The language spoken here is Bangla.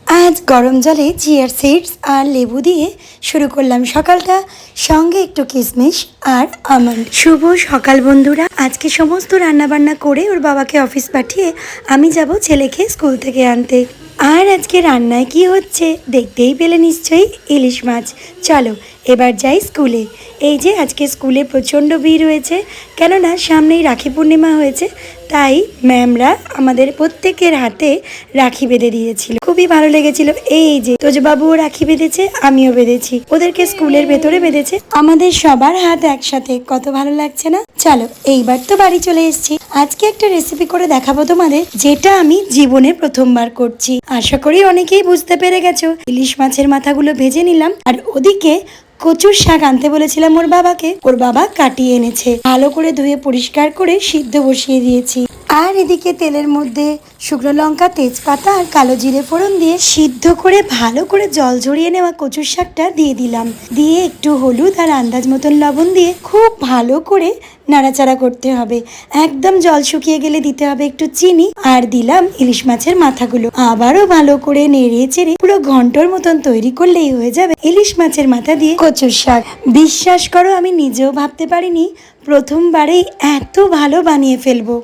আজ গরম জলে চিয়ার সিডস আর লেবু দিয়ে শুরু করলাম সকালটা, সঙ্গে একটু কিশমিশ আর আমন্ড। শুভ সকাল বন্ধুরা। আজকে সমস্ত রান্নাবান্না করে ওর বাবাকে অফিস পাঠিয়ে আমি যাব ছেলেকে স্কুল থেকে আনতে। আর আজকে রান্নায় কি হচ্ছে দেখতেই পেলে নিশ্চয়ই, ইলিশ মাছ। চলো এবার যাই স্কুলে। এই যে আজকে স্কুলে প্রচণ্ড ভিড় হয়েছে, কেননা সামনেই রাখি পূর্ণিমা হয়েছে, তাই ম্যামরা আমাদের প্রত্যেকের হাতে রাখি বেঁধে দিয়েছিল। খুবই ভালো লেগেছিল। এই যে তোজবাবুও রাখি বেঁধেছে, আমিও বেঁধেছি, ওদেরকে স্কুলের ভেতরে বেঁধেছে, আমাদের সবার হাত একসাথে। কত ভালো লাগছে না? চলো এইবার তো বাড়ি চলে এসেছি। আজকে একটা রেসিপি করে দেখাবো তোমাদের, যেটা আমি জীবনে প্রথমবার করছি। আশা করি অনেকেই বুঝতে পেরে গেছো। ইলিশ মাছের মাথাগুলো ভেজে নিলাম, আর ওদিকে কচুর শাক আনতে বলেছিলাম ওর বাবাকে, ওর বাবা কাটিয়ে এনেছে। ভালো করে ধুয়ে পরিষ্কার করে সিদ্ধ বসিয়ে দিয়েছি। আর এদিকে তেলের মধ্যে শুকনো লঙ্কা, তেজপাতা আর কালো জিরে ফোড়ন দিয়ে সিদ্ধ করে ভালো করে জল ঝরিয়ে নেওয়া কচুর শাকটা দিয়ে দিলাম। দিয়ে একটু হলুদ আর আন্দাজ মতন লবণ দিয়ে খুব ভালো করে নাড়াচাড়া করতে হবে। একদম জল শুকিয়ে গেলে দিতে হবে একটু চিনি, আর দিলাম ইলিশ মাছের মাথাগুলো। আবারও ভালো করে নেড়ে চেড়ে পুরো ঘন্টার মতন তৈরি করলেই হয়ে যাবে ইলিশ মাছের মাথা দিয়ে কচুর শাক। বিশ্বাস করো, আমি নিজেও ভাবতে পারিনি প্রথমবারেই এত ভালো বানিয়ে ফেলবো।